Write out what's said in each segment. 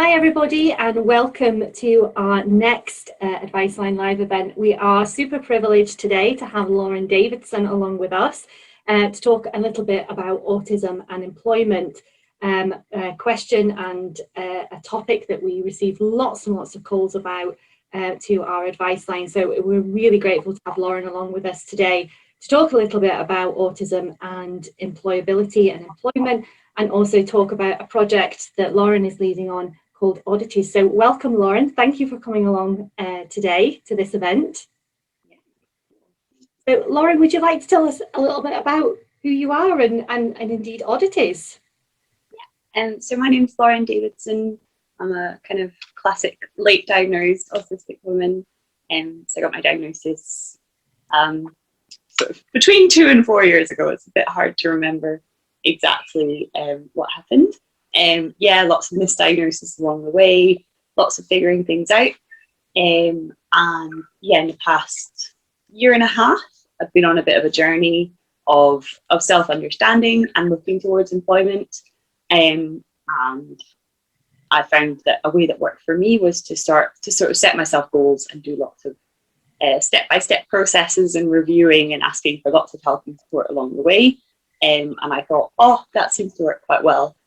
Hi everybody, and welcome to our next Advice Line Live event. We are super privileged today to have Lauren Davidson along with us to talk a little bit about autism and employment, a question and a topic that we receive lots and lots of calls about to our Advice Line. So we're really grateful to have Lauren along with us today to talk a little bit about autism and employability and employment, and also talk about a project that Lauren is leading on called Oddities. So welcome, Lauren. Thank you for coming along today to this event. So Lauren, would you like to tell us a little bit about who you are and indeed Oddities? So my name's Lauren Davidson. I'm a kind of classic late diagnosed autistic woman. So I got my diagnosis sort of between 2 and 4 years ago. It's a bit hard to remember exactly what happened. Lots of misdiagnoses along the way, lots of figuring things out. In the past year and a half, I've been on a bit of a journey of self-understanding and looking towards employment. And I found that a way that worked for me was to start to sort of set myself goals and do lots of step-by-step processes and reviewing and asking for lots of help and support along the way. And I thought, that seems to work quite well.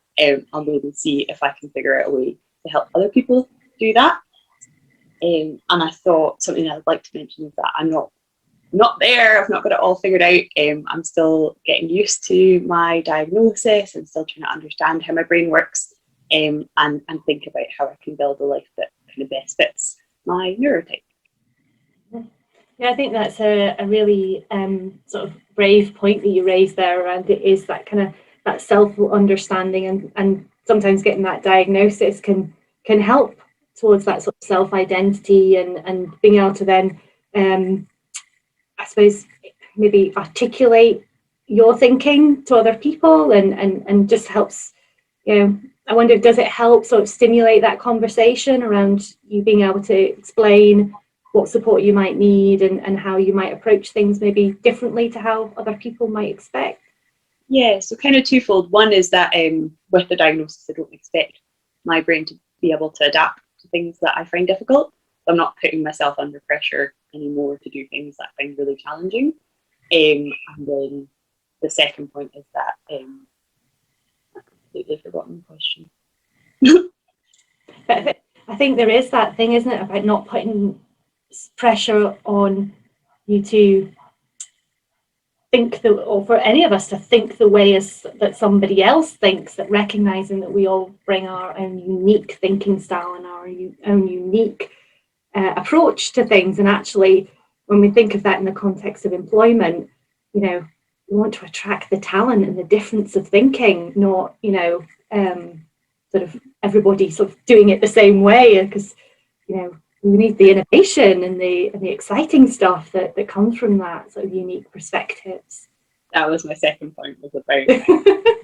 I'll maybe see if I can figure out a way to help other people do that. And I thought something I'd like to mention is that I'm not there. I've not got it all figured out. I'm still getting used to my diagnosis. I'm still trying to understand how my brain works and think about how I can build a life that kind of best fits my neurotype. Yeah, I think that's a really sort of brave point that you raised there around it, is that kind of that self-understanding and sometimes getting that diagnosis can help towards that sort of self-identity and being able to then I suppose maybe articulate your thinking to other people and just helps, I wonder, does it help sort of stimulate that conversation around you being able to explain what support you might need and how you might approach things maybe differently to how other people might expect? Yeah, so kind of twofold. One is that with the diagnosis, I don't expect my brain to be able to adapt to things that I find difficult. I'm not putting myself under pressure anymore to do things that I find really challenging. And then the second point is that I've completely forgotten the question. But I think there is that thing, isn't it, about not putting pressure on you to think or for any of us to think the way that somebody else thinks, that recognizing that we all bring our own unique thinking style and our own unique approach to things. And actually, when we think of that in the context of employment, we want to attract the talent and the difference of thinking, not sort of everybody sort of doing it the same way, because we need the innovation and the exciting stuff that comes from that sort of unique perspectives. That was my second point, was about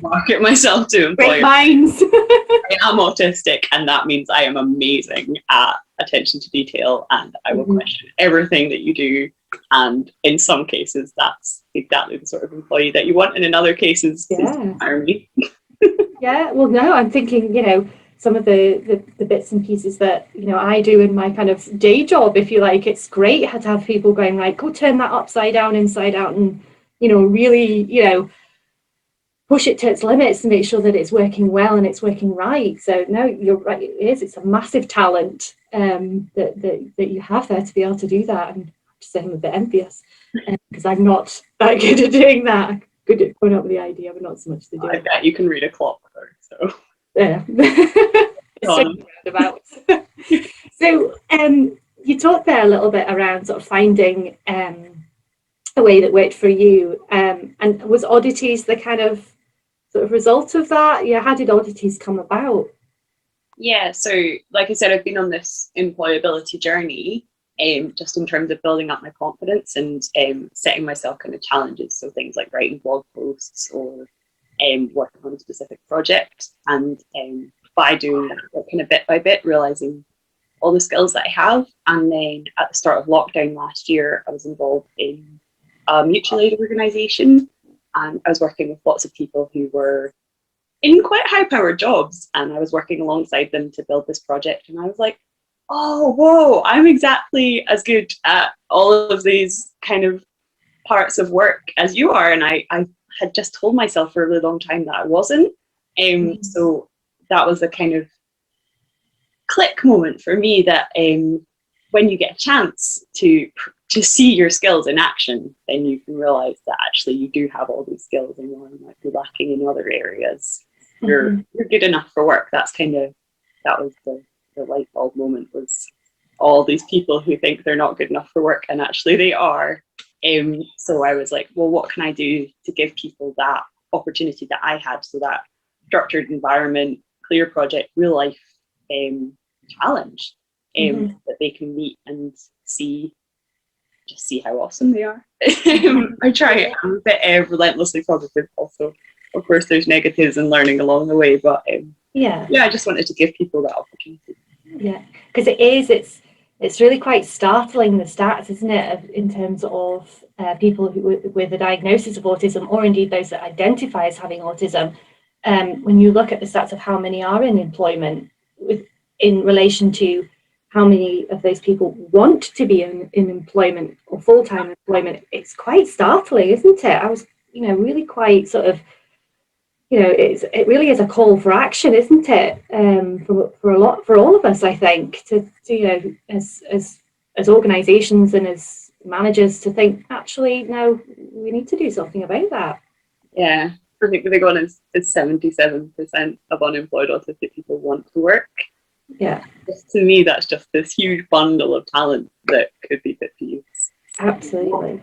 market myself to employers. Great minds. I am autistic, and that means I am amazing at attention to detail, and I will question everything that you do. And in some cases, that's exactly the sort of employee that you want, and in other cases, hire me. Yeah, well, no, I'm thinking, some of the bits and pieces that I do in my kind of day job, if you like, it's great to have people going, right, go turn that upside down, inside out, and really push it to its limits and make sure that it's working well and it's working right. So no, you're right, it's a massive talent that you have there to be able to do that. And just say I'm a bit envious because I'm not that good at doing that. I'm good at coming up with the idea, but not so much to do I bet you can read a clock though, so yeah. So you talked there a little bit around sort of finding a way that worked for you, and was Oddities the kind of sort of result of that? Yeah, how did Oddities come about? Yeah, so like I said, I've been on this employability journey just in terms of building up my confidence and setting myself kind of challenges, so things like writing blog posts or working on a specific project, and by doing that kind of bit by bit, realizing all the skills that I have. And then at the start of lockdown last year, I was involved in a mutual aid organisation, and I was working with lots of people who were in quite high-powered jobs, and I was working alongside them to build this project, and I was like, oh, whoa, I'm exactly as good at all of these kind of parts of work as you are. And I had just told myself for a really long time that I wasn't. So that was a kind of click moment for me, that when you get a chance to see your skills in action, then you can realize that actually you do have all these skills and you might be lacking in other areas. You're good enough for work. That was the light bulb moment, was all these people who think they're not good enough for work and actually they are. So I was like, well, what can I do to give people that opportunity that I had? So that structured environment, clear project, real life challenge that they can meet and see how awesome they are. I try. I'm a bit relentlessly positive also. Of course, there's negatives and learning along the way, but I just wanted to give people that opportunity. Yeah, because it's really quite startling, the stats, isn't it, in terms of people with a diagnosis of autism, or indeed those that identify as having autism. When you look at the stats of how many are in employment in relation to how many of those people want to be in employment or full-time employment, it's quite startling, isn't it? I was, really quite sort of, it really is a call for action, isn't it? For all of us, I think, to as organisations and as managers, to think, actually, no, we need to do something about that. Yeah, I think the big one is 77% of unemployed autistic people want to work. Yeah. To me, that's just this huge bundle of talent that could be fit for use. Absolutely.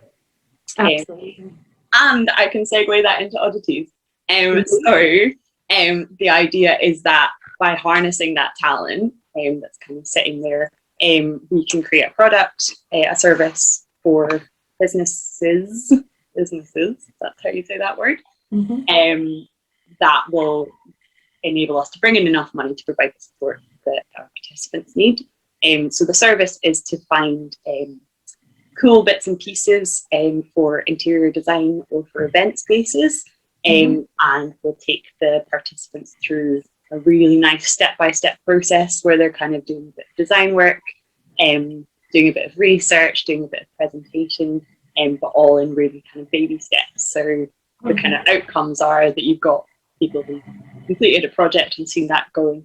Absolutely. And I can segue that into Oddities. The idea is that by harnessing that talent that's kind of sitting there, we can create a product, a service for businesses, that's how you say that word, that will enable us to bring in enough money to provide the support that our participants need. So the service is to find cool bits and pieces for interior design or for event spaces, and we'll take the participants through a really nice step-by-step process where they're kind of doing a bit of design work, doing a bit of research, doing a bit of presentation, but all in really kind of baby steps. So the kind of outcomes are that you've got people who completed a project and seen that go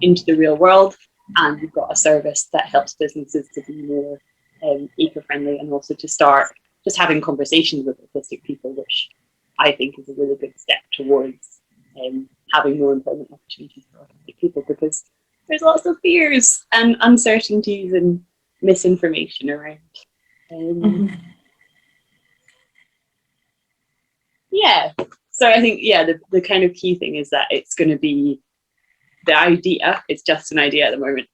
into the real world, and you've got a service that helps businesses to be more eco-friendly, and also to start just having conversations with autistic people, which I think is a really good step towards having more employment opportunities for autistic people, because there's lots of fears and uncertainties and misinformation around. So I think the kind of key thing is that it's going to be the idea. It's just an idea at the moment,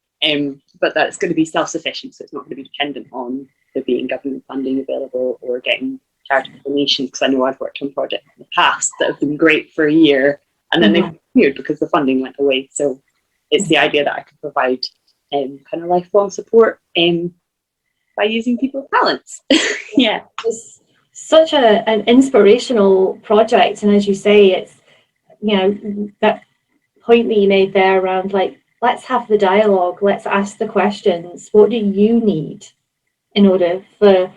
but that it's going to be self-sufficient, so it's not going to be dependent on there being government funding available or getting charitable donations. Because I know I've worked on projects in the past that have been great for a year and then they've disappeared because the funding went away. So it's the idea that I can provide kind of lifelong support by using people's talents. It's such an inspirational project, and as you say, it's that point that you made there around, like, let's have the dialogue, let's ask the questions. What do you need in order for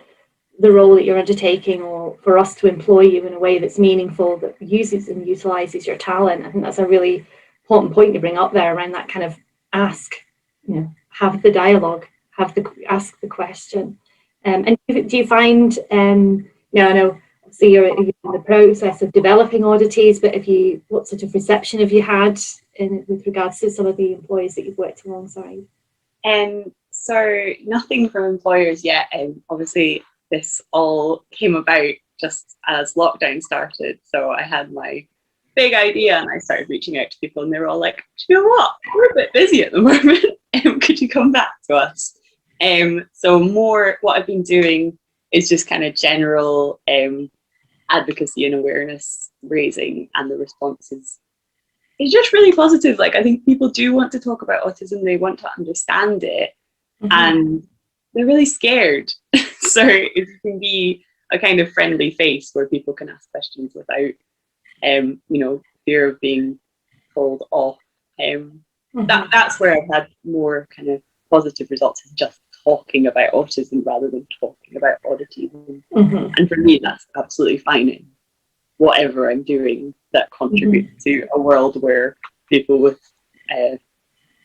the role that you're undertaking, or for us to employ you in a way that's meaningful, that uses and utilises your talent? I think that's a really important point to bring up there around that kind of ask, have the dialogue, ask the question. And do you find, I know obviously you're in the process of developing Oddities, but what sort of reception have you had with regards to some of the employees that you've worked alongside? So nothing from employers yet. Obviously, this all came about just as lockdown started. So I had my big idea and I started reaching out to people, and they were all like, do you know what? We're a bit busy at the moment. Could you come back to us? So more what I've been doing is just kind of general advocacy and awareness raising, and the responses is just really positive. Like, I think people do want to talk about autism, they want to understand it, and they're really scared. So if you can be a kind of friendly face where people can ask questions without fear of being told off. Mhm. That's where I've had more kind of positive results, is just talking about autism rather than talking about oddities. Mhm. And for me, that's absolutely fine in whatever I'm doing that contributes to a world where people with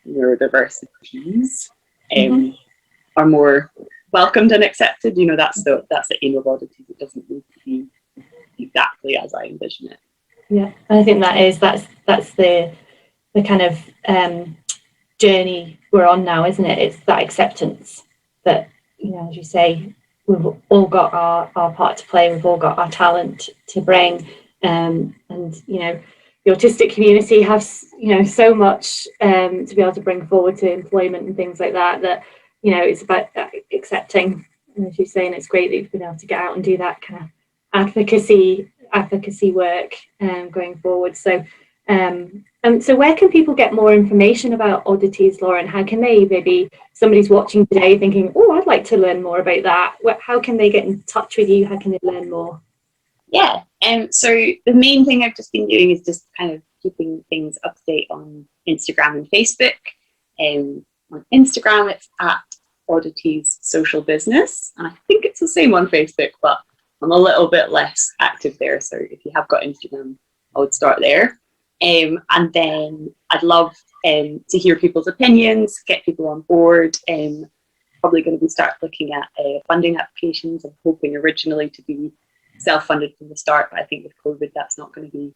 neurodiversities are more welcomed and accepted. You know, that's the aim of Oddities. It doesn't need to be exactly as I envision it. Yeah, I think that's the kind of journey we're on now, isn't it? It's that acceptance that, you know, as you say, we've all got our part to play. We've all got our talent to bring, and you know, the autistic community has, you know, so much to be able to bring forward to employment and things like that. That, you know, it's about accepting. And as you're saying, it's great that you've been able to get out and do that kind of advocacy work going forward. So. So where can people get more information about Oddities, Lauren? How can they, maybe somebody's watching today thinking, oh, I'd like to learn more about that. How can they get in touch with you? How can they learn more? Yeah, so the main thing I've just been doing is just kind of keeping things up to date on Instagram and Facebook. On Instagram, it's at Oddities Social Business, and I think it's the same on Facebook, but I'm a little bit less active there. So if you have got Instagram, I would start there. And then I'd love to hear people's opinions, get people on board. Probably going to be start looking at funding applications. I'm hoping originally to be self-funded from the start, but I think with COVID that's not going to be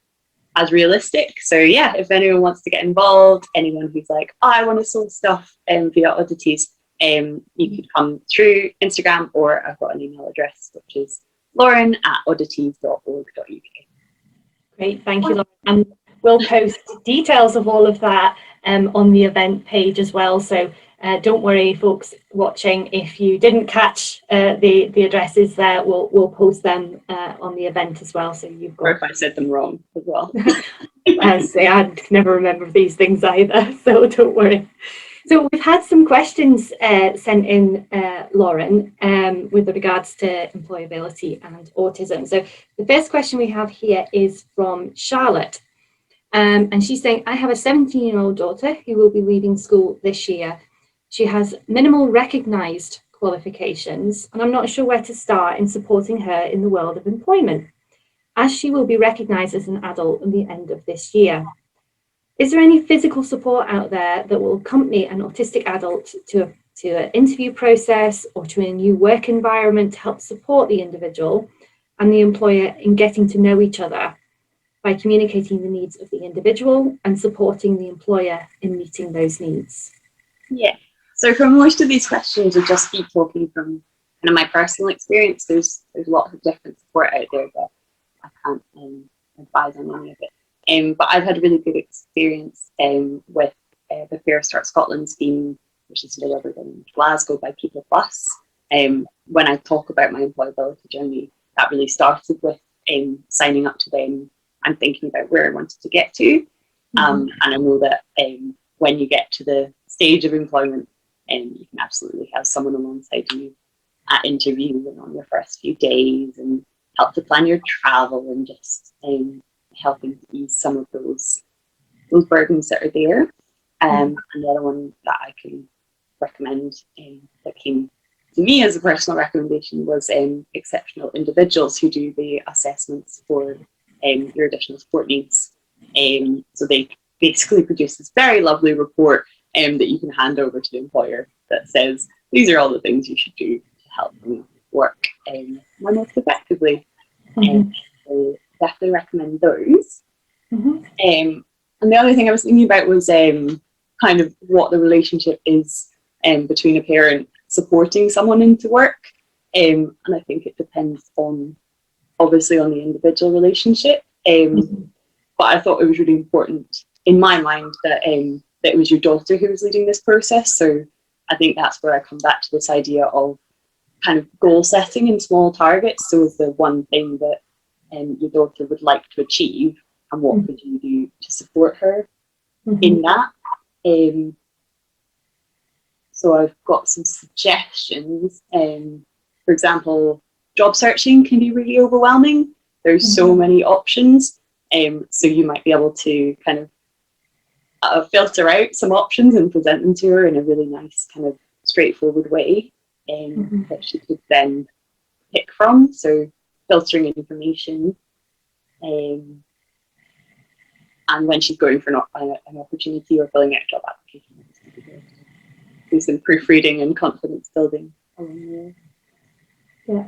as realistic. So yeah, if anyone wants to get involved, anyone who's like, oh, I want to source stuff via Oddities, you could come through Instagram, or I've got an email address, which is lauren@oddities.org.uk. Great, thank you, Lauren. And we'll post details of all of that on the event page as well. So don't worry, folks watching, if you didn't catch the addresses there, we'll post them on the event as well. So you've got. Or if I said them wrong as well. I never remember these things either, so don't worry. So we've had some questions sent in, Lauren, with regards to employability and autism. So the first question we have here is from Charlotte. And she's saying, I have a 17-year-old daughter who will be leaving school this year. She has minimal recognised qualifications, and I'm not sure where to start in supporting her in the world of employment, as she will be recognised as an adult at the end of this year. Is there any physical support out there that will accompany an autistic adult to an interview process or to a new work environment to help support the individual and the employer in getting to know each other by communicating the needs of the individual and supporting the employer in meeting those needs? Yeah, so for most of these questions, I just be talking from kind of my personal experience. There's lots of different support out there, but I can't advise on any of it. But I've had a really good experience with the Fair Start Scotland scheme, which is delivered in Glasgow by People Plus. When I talk about my employability journey, that really started with signing up to them and thinking about where I wanted to get to. And I know that when you get to the stage of employment, you can absolutely have someone alongside you at interview and on your first few days, and help to plan your travel, and just helping to ease some of those burdens that are there. And the other one that I can recommend that came to me as a personal recommendation was Exceptional Individuals, who do the assessments for your additional support needs. So they basically produce this very lovely report that you can hand over to the employer that says, these are all the things you should do to help them work most effectively. So definitely recommend those. And the other thing I was thinking about was kind of what the relationship is between a parent supporting someone into work. And I think it depends obviously on the individual relationship. But I thought it was really important in my mind that it was your daughter who was leading this process. So I think that's where I come back to this idea of kind of goal setting in small targets. So is the one thing that your daughter would like to achieve, and what could you do to support her in that? So I've got some suggestions. For example, job searching can be really overwhelming. There's so many options. So you might be able to kind of filter out some options and present them to her in a really nice kind of straightforward way that she could then pick from. So filtering information, and when she's going for an opportunity or filling out a job application, do some proofreading and confidence building along the way. Yeah,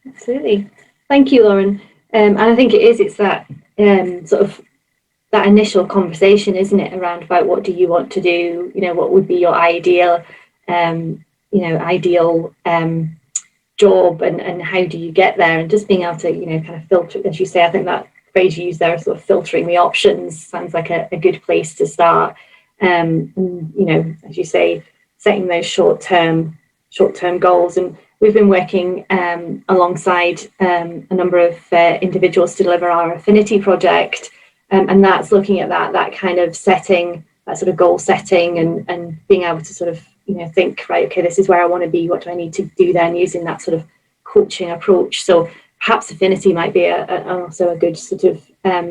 absolutely. Thank you, Lauren. And I think it's that sort of that initial conversation, isn't it, around about what do you want to do? You know, what would be your ideal, job, and how do you get there? And just being able to, kind of filter, as you say. I think that phrase you used there, sort of filtering the options, sounds like a good place to start. And as you say, setting those short-term goals. And we've been working alongside a number of individuals to deliver our affinity project. And that's looking at that kind of setting, that sort of goal setting, and being able to sort of, think, right, okay, this is where I want to be. What do I need to do then? Using that sort of coaching approach. So perhaps affinity might be also a good sort of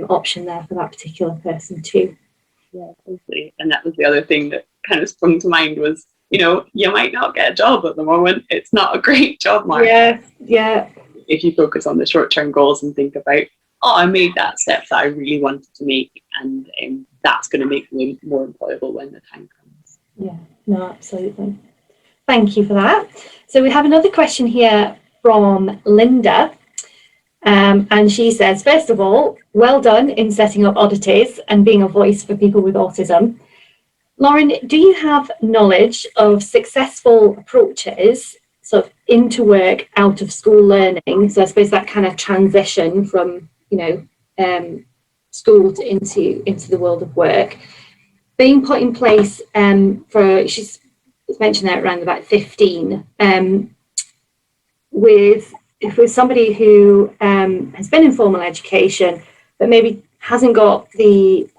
option there for that particular person too. Yeah, totally. And that was the other thing that kind of sprung to mind was, you might not get a job at the moment. It's not a great job market. Yeah. If you focus on the short-term goals and think about, I made that step that I really wanted to make, and that's going to make me more employable when the time comes. Yeah, no, absolutely. Thank you for that. So we have another question here from Linda. And she says, first of all, well done in setting up Oddities and being a voice for people with autism. Lauren, do you have knowledge of successful approaches sort of into work, out of school learning? So I suppose that kind of transition from, school into the world of work, being put in place she's mentioned that around about 15, with somebody who has been in formal education, but maybe hasn't got the,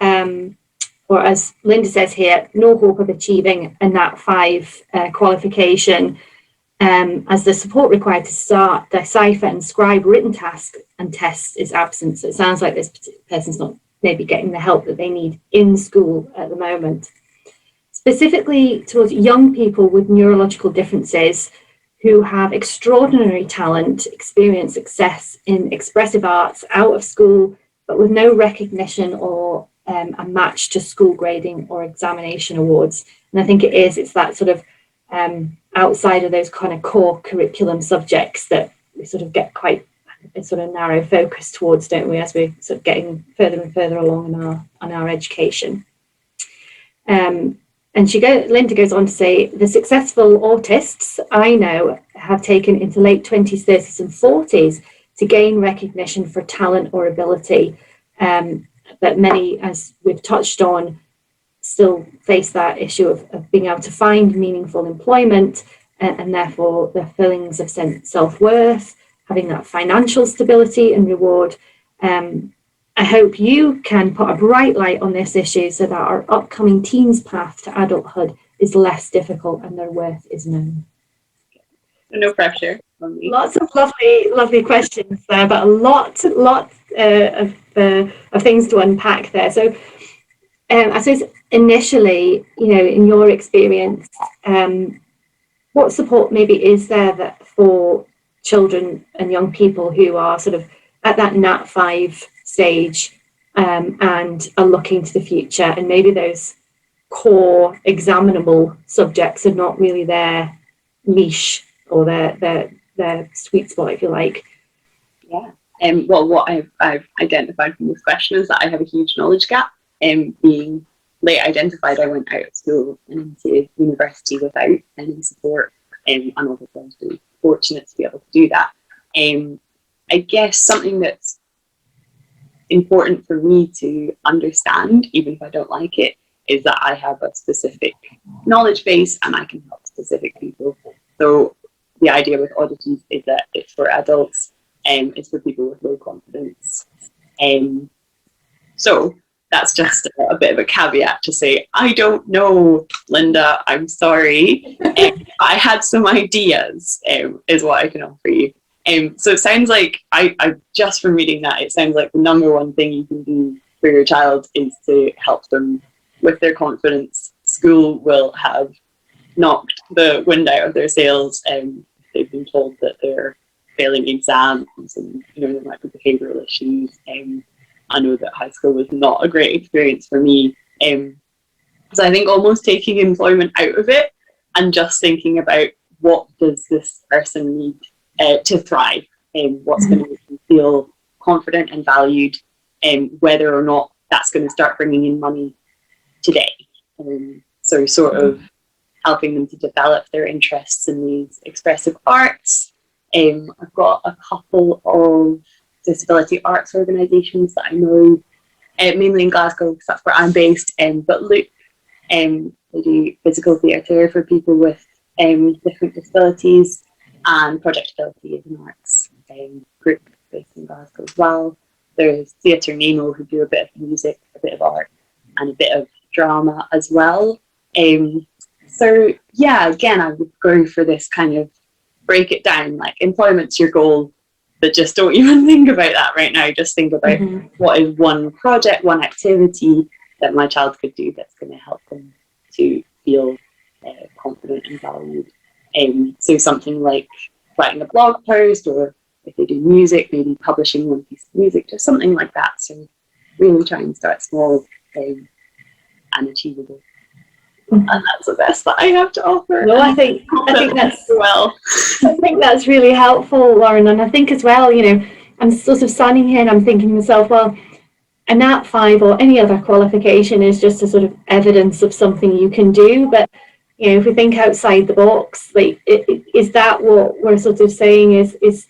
or as Linda says here, no hope of achieving a Nat 5 qualification, as the support required to start, decipher and scribe written tasks and tests is absent. So it sounds like this person's not maybe getting the help that they need in school at the moment. Specifically towards young people with neurological differences who have extraordinary talent, experience success in expressive arts out of school, but with no recognition or a match to school grading or examination awards. And I think it's that sort of outside of those kind of core curriculum subjects that we sort of get quite a sort of narrow focus towards, don't we, as we're sort of getting further and further along in our education. And Linda goes on to say, the successful autists I know have taken into late 20s, 30s and 40s to gain recognition for talent or ability, but many, as we've touched on, still face that issue of being able to find meaningful employment, and therefore their feelings of self-worth, having that financial stability and reward. I hope you can put a bright light on this issue so that our upcoming teens' path to adulthood is less difficult and their worth is known. No pressure on me. Lots of lovely questions there, but a lot of things to unpack there. So I suppose initially, in your experience, what support maybe is there that for children and young people who are sort of at that Nat 5 stage and are looking to the future, and maybe those core examinable subjects are not really their niche or their sweet spot, if you like? Yeah. Well, what I've identified from this question is that I have a huge knowledge gap. Being late identified, I went out of school and into university without any support, and obviously I was really fortunate to be able to do that. I guess something that's important for me to understand, even if I don't like it, is that I have a specific knowledge base and I can help specific people. So the idea with Oddities is that it's for adults, it's for people with low confidence. So that's just a bit of a caveat to say, I don't know, Linda, I'm sorry. I had some ideas, is what I can offer you. So it sounds like, I just from reading that, it sounds like the number one thing you can do for your child is to help them with their confidence. School will have knocked the wind out of their sails. They've been told that they're failing exams, and there might be behavioural issues. I know that high school was not a great experience for me. So I think almost taking employment out of it and just thinking about what does this person need to thrive, what's going to make them feel confident and valued, whether or not that's going to start bringing in money today. So sort of helping them to develop their interests in these expressive arts. I've got a couple of disability arts organisations that I know, mainly in Glasgow because that's where I'm based, but look, they do physical theatre for people with different disabilities, and Projectability is an arts group based in Glasgow as well. There's Theatre Nemo, who do a bit of music, a bit of art, and a bit of drama as well. So yeah, again, I would go for this kind of break it down, like employment's your goal, but just don't even think about that right now. Just think about what is one project, one activity that my child could do that's going to help them to feel confident and valued. So something like writing a blog post, or if they do music, maybe publishing one piece of music, just something like that. So really try and start small and achievable. And that's the best that I have to offer. No, I think that's well. I think that's really helpful, Lauren. And I think as well, I'm sort of standing here and I'm thinking to myself, well, a Nat 5 or any other qualification is just a sort of evidence of something you can do. But if we think outside the box, like, is that what we're sort of saying? Is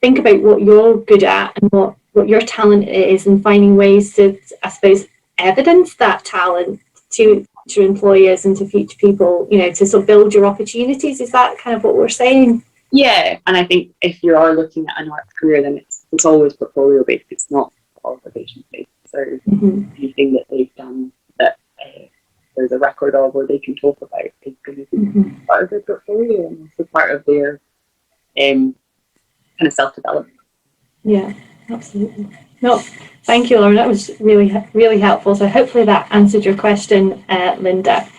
think about what you're good at and what your talent is, and finding ways to, I suppose, evidence that talent to employers and to future people, to sort of build your opportunities. Is that kind of what we're saying? Yeah, and I think if you are looking at an arts career, then it's always portfolio based. It's not qualification based. So anything that they've done that there's a record of or they can talk about is going to be part of their portfolio and also part of their kind of self-development. Yeah, absolutely. No, thank you, Lauren. That was really, really helpful. So hopefully that answered your question, Linda.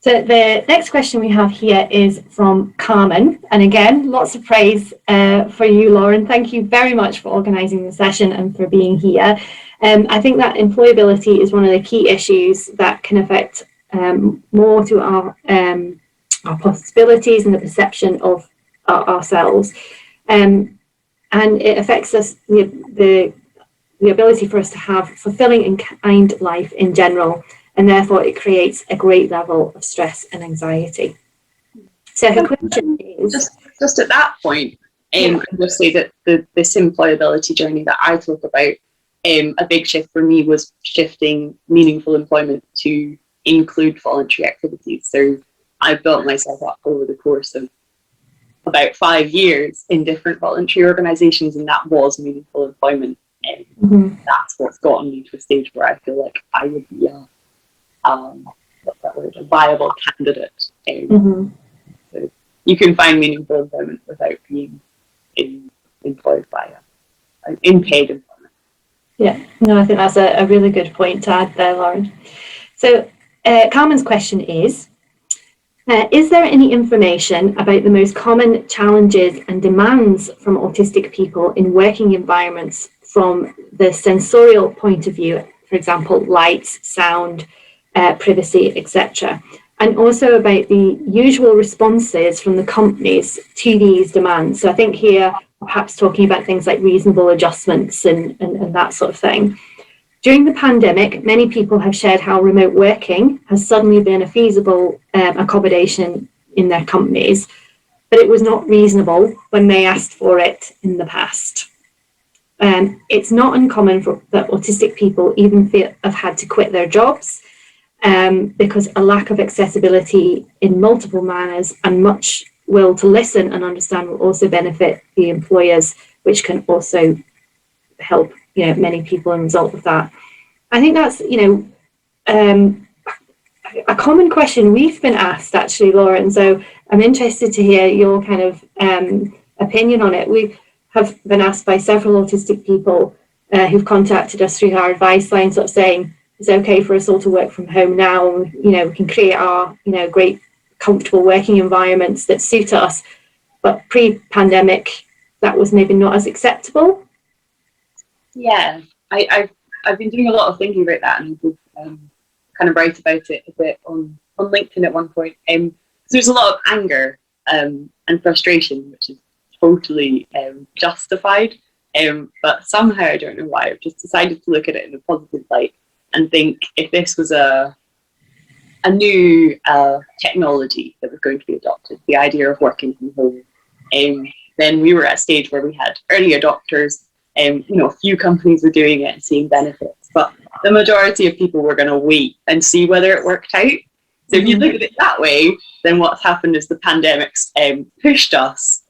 So the next question we have here is from Carmen. And again, lots of praise for you, Lauren. Thank you very much for organising the session and for being here. I think that employability is one of the key issues that can affect more to our possibilities and the perception of ourselves. And it affects us, the ability for us to have fulfilling and kind life in general, and therefore it creates a great level of stress and anxiety. So her question is... Just at that point, I'll just say that this employability journey that I talk about, a big shift for me was shifting meaningful employment to include voluntary activities. So I built myself up over the course of about 5 years in different voluntary organisations, and that was meaningful employment. And that's what's gotten me to a stage where I feel like I would be a viable candidate. So you can find meaningful employment without being employed by in paid employment. Yeah, no, I think that's a really good point to add there, Lauren. So Carmen's question is there any information about the most common challenges and demands from autistic people in working environments from the sensorial point of view, for example, lights, sound, privacy, etc., and also about the usual responses from the companies to these demands? So I think here, perhaps talking about things like reasonable adjustments and that sort of thing. During the pandemic, many people have shared how remote working has suddenly been a feasible accommodation in their companies, but it was not reasonable when they asked for it in the past. It's not uncommon that autistic people even have had to quit their jobs because a lack of accessibility in multiple manners and much will to listen and understand will also benefit the employers, which can also help many people as a result of that. I think that's a common question we've been asked, actually, Lauren. So I'm interested to hear your kind of opinion on it. have been asked by several autistic people who've contacted us through our advice line, sort of saying it's okay for us all to work from home now. You know, we can create our, you know, great, comfortable working environments that suit us. But pre-pandemic, that was maybe not as acceptable. Yeah, I've been doing a lot of thinking about that, and I did kind of write about it a bit on LinkedIn at one point. So there's a lot of anger and frustration, which is totally justified. But somehow, I don't know why, I've just decided to look at it in a positive light and think if this was a new technology that was going to be adopted, the idea of working from home, then we were at a stage where we had early adopters. You know, a few companies were doing it and seeing benefits, but the majority of people were going to wait and see whether it worked out. So if you look at it that way, then what's happened is the pandemic's pushed us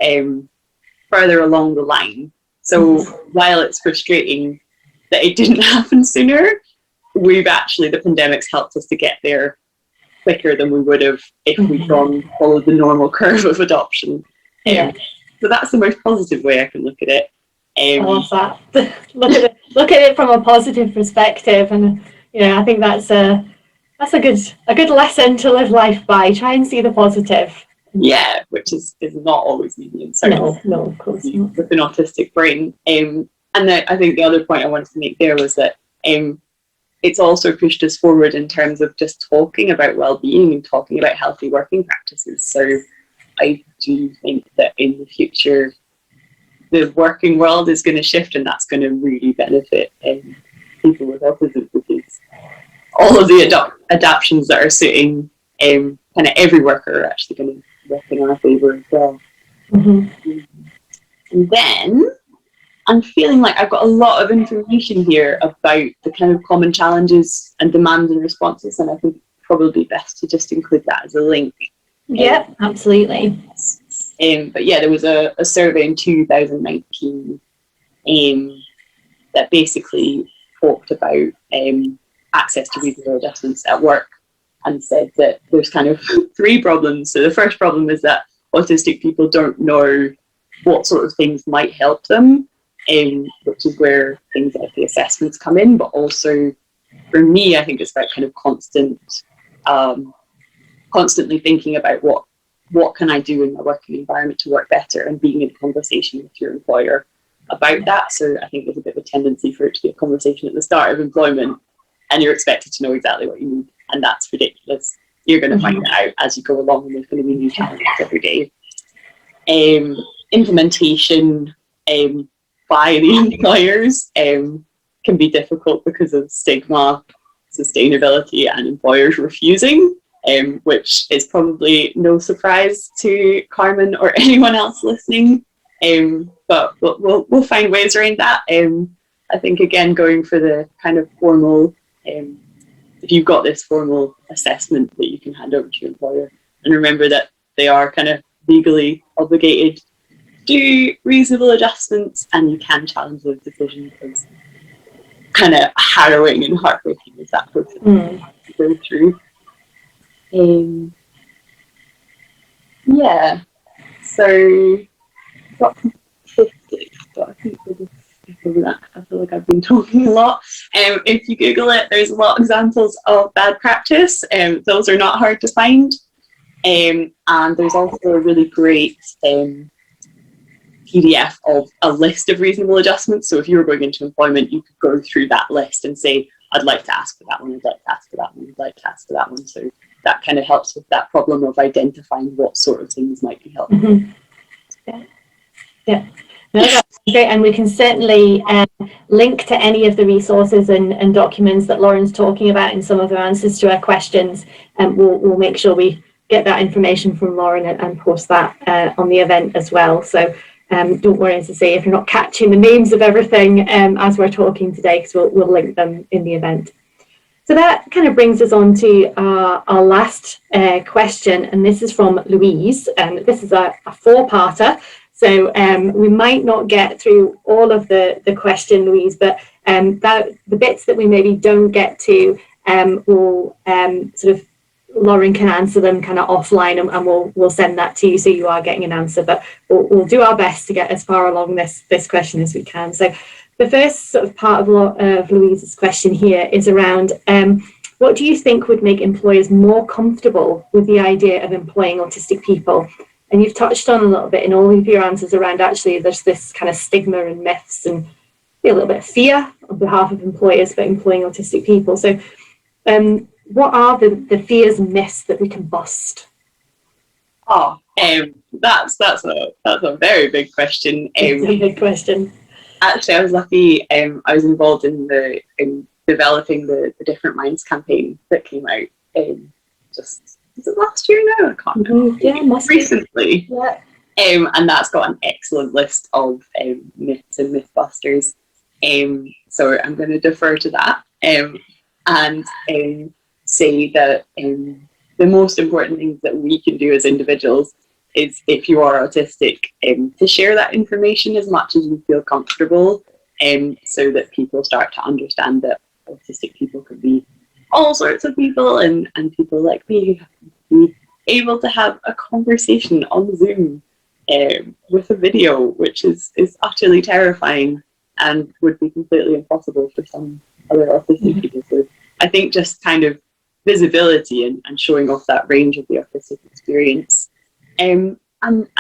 further along the line. So while it's frustrating that it didn't happen sooner, the pandemic's helped us to get there quicker than we would have if we'd followed the normal curve of adoption. So that's the most positive way I can look at it. I love that. Look at it from a positive perspective, and you know, I think that's a good lesson to live life by. Try and see the positive. Yeah, which is not always easy, and certainly no, of course not. With an autistic brain. And I think the other point I wanted to make there was that it's also pushed us forward in terms of just talking about well-being and talking about healthy working practices. So I do think that in the future, the working world is going to shift, and that's going to really benefit people with autism, because all of the adaptions that are suiting kind of every worker are actually going to work in our favour as well. And then I'm feeling like I've got a lot of information here about the kind of common challenges and demands and responses, and I think it's probably best to just include that as a link. Yeah, absolutely. But yeah, there was a survey in 2019 that basically talked about access to reasonable adjustments at work, and said that there's kind of three problems. So the first problem is that autistic people don't know what sort of things might help them, which is where things like the assessments come in. But also, for me, I think it's about kind of constantly thinking about what can I do in my working environment to work better, and being in conversation with your employer about that. So I think there's a bit of a tendency for it to be a conversation at the start of employment, and you're expected to know exactly what you need, and that's ridiculous. You're going to find that out as you go along, and there's going to be new challenges every day. Implementation by the employers can be difficult because of stigma, sustainability, and employers refusing. Which is probably no surprise to Carmen or anyone else listening, but we'll find ways around that. I think, again, going for the kind of formal, if you've got this formal assessment that you can hand over to your employer, and remember that they are kind of legally obligated to do reasonable adjustments, and you can challenge those decisions, as kind of harrowing and heartbreaking as that process to go through. Yeah, so got statistics, but I think we'll just skip over that. I feel like I've been talking a lot. If you Google it, there's a lot of examples of bad practice. Those are not hard to find. And there's also a really great PDF of a list of reasonable adjustments. So if you were going into employment, you could go through that list and say, I'd like to ask for that one, I'd like to ask for that one, I'd like to ask for that one. So that kind of helps with that problem of identifying what sort of things might be helpful. Yeah. No, that's great. And we can certainly link to any of the resources and documents that Lauren's talking about in some of her answers to our questions. And we'll make sure we get that information from Lauren and post that on the event as well. So don't worry, as I say, if you're not catching the names of everything as we're talking today, because we'll link them in the event. So that kind of brings us on to our last question, and this is from Louise. This is a four-parter, so we might not get through all of the question, Louise, but the bits that we maybe don't get to will sort of Lauren can answer them kind of offline, and we'll send that to you so you are getting an answer. But we'll do our best to get as far along this question as we can. So the first sort of part of Louise's question here is around what do you think would make employers more comfortable with the idea of employing autistic people? And you've touched on a little bit in all of your answers around actually there's this kind of stigma and myths and a little bit of fear on behalf of employers for employing autistic people. So what are the fears and myths that we can bust? Oh, that's a very big question. It's a big question. Actually, I was lucky. I was involved in developing the Different Minds campaign that came out just, is it last year now? I can't remember. Yeah, must recently. Be. Yeah. And that's got an excellent list of myths and mythbusters. So I'm going to defer to that and say that the most important things that we can do as individuals is, if you are autistic, to share that information as much as you feel comfortable, so that people start to understand that autistic people could be all sorts of people, and people like me have to be able to have a conversation on Zoom with a video, which is utterly terrifying and would be completely impossible for some other autistic people. So I think just kind of visibility and showing off that range of the autistic experience. And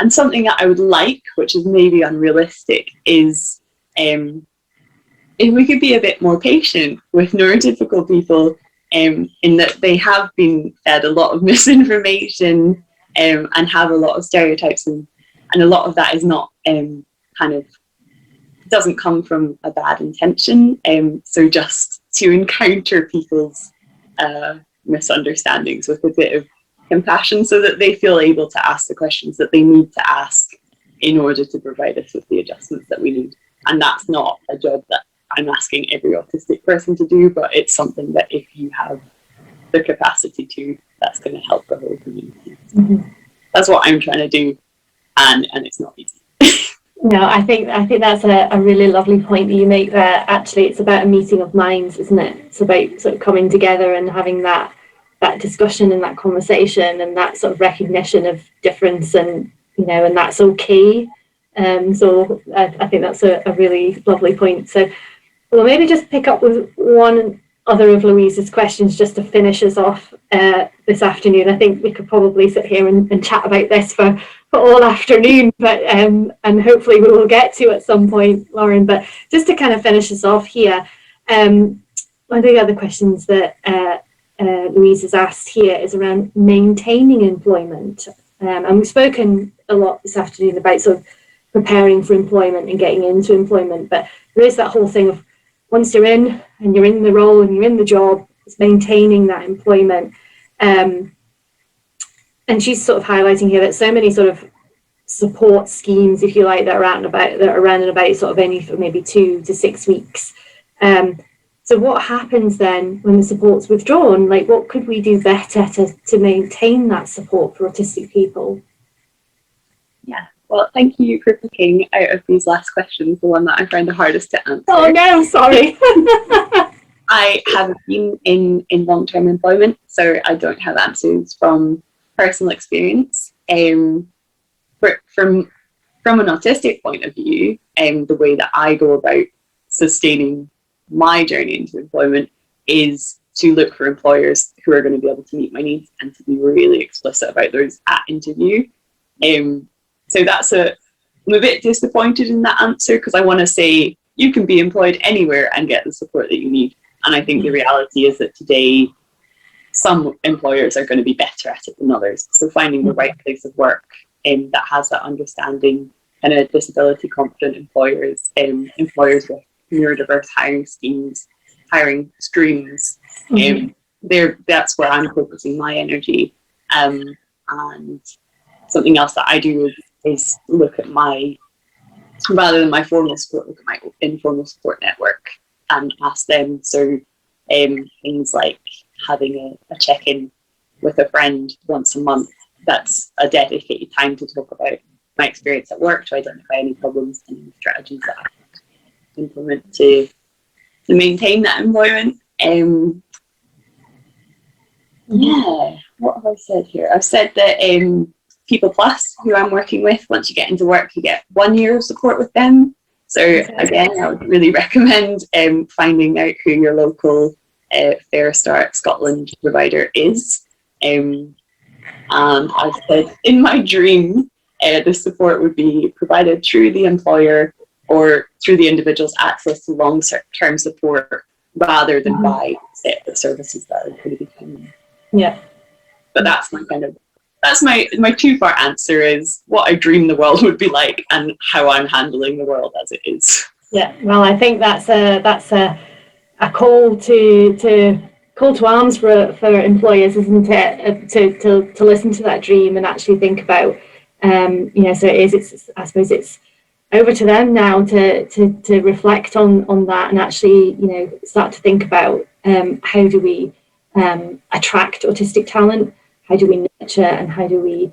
something that I would like, which is maybe unrealistic, is if we could be a bit more patient with neurotypical people, in that they have been fed a lot of misinformation and have a lot of stereotypes, and a lot of that is not kind of doesn't come from a bad intention. So just to encounter people's misunderstandings with a bit of compassion, so that they feel able to ask the questions that they need to ask in order to provide us with the adjustments that we need. And that's not a job that I'm asking every autistic person to do, but it's something that if you have the capacity to, that's going to help the whole community. That's what I'm trying to do, and it's not easy. No, I think that's a really lovely point that you make there. Actually, it's about a meeting of minds, isn't it? It's about sort of coming together and having that discussion and that conversation and that sort of recognition of difference, and and that's okay. So I think that's a really lovely point. So we'll maybe just pick up with one other of Louise's questions just to finish us off this afternoon. I think we could probably sit here and chat about this for all afternoon, but and hopefully we will get to at some point, Lauren. But just to kind of finish us off here, one of the other questions that Louise has asked here is around maintaining employment. And we've spoken a lot this afternoon about sort of preparing for employment and getting into employment, but there is that whole thing of once you're in and you're in the role and you're in the job, it's maintaining that employment. And she's sort of highlighting here that so many sort of support schemes, if you like, that are around and about sort of only for maybe 2 to 6 weeks. So what happens then when the support's withdrawn? Like, what could we do better to maintain that support for autistic people? Yeah. Well, thank you for picking out of these last questions the one that I found the hardest to answer. Oh no, sorry. I haven't been in long-term employment, so I don't have answers from personal experience. But from an autistic point of view, the way that I go about sustaining my journey into employment is to look for employers who are going to be able to meet my needs and to be really explicit about those at interview. So I'm a bit disappointed in that answer, because I want to say you can be employed anywhere and get the support that you need. And I think the reality is that today, some employers are going to be better at it than others. So finding the right place of work that has that understanding, and disability confident employers, employers with neurodiverse hiring schemes, hiring streams, that's where I'm focusing my energy. And something else that I do is look at rather than my formal support, look at my informal support network and ask them. So things like having a check-in with a friend once a month, that's a dedicated time to talk about my experience at work, to identify any problems and strategies that I can implement to maintain that employment. Yeah, what have I said here? I've said that People Plus, who I'm working with, once you get into work, you get 1 year of support with them. So again, I would really recommend finding out who your local Fair Start Scotland provider is. And I've said in my dream, the support would be provided through the employer or through the individual's access to long-term support rather than by the services that are going to be coming. Yeah. But that's my two-part answer is what I dream the world would be like and how I'm handling the world as it is. Yeah, well, I think that's a call to arms for employers, isn't it? To listen to that dream and actually think about, so I suppose it's over to them now to reflect on that and actually, start to think about how do we attract autistic talent, how do we nurture, and how do we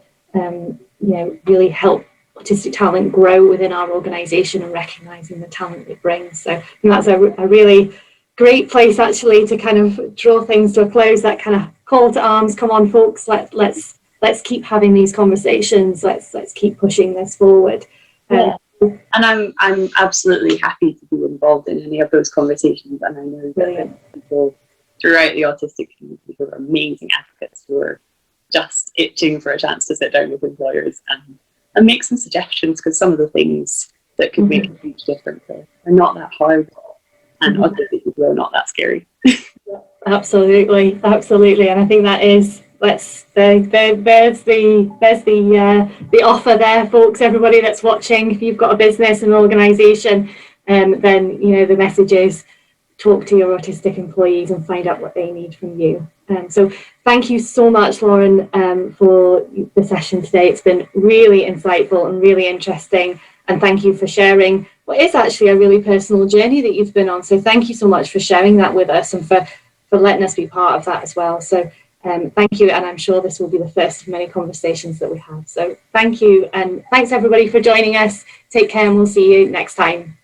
really help autistic talent grow within our organisation and recognising the talent it brings. So I think that's a really great place actually to kind of draw things to a close. That kind of call to arms. Come on, folks. Let's keep having these conversations. Let's keep pushing this forward. And I'm absolutely happy to be involved in any of those conversations. And I know that there are people throughout the autistic community who are amazing advocates who are just itching for a chance to sit down with employers and make some suggestions, because some of the things that could make a huge difference are not that hard, and autistic people are not that scary. Absolutely, and I think that is there's the offer there, folks. Everybody that's watching, if you've got a business, an organisation, then the message is talk to your autistic employees and find out what they need from you. So thank you so much, Lauren, for the session today. It's been really insightful and really interesting. And thank you for sharing what is actually a really personal journey that you've been on. So thank you so much for sharing that with us and for letting us be part of that as well. So thank you. And I'm sure this will be the first of many conversations that we have. So thank you. And thanks everybody for joining us. Take care and we'll see you next time.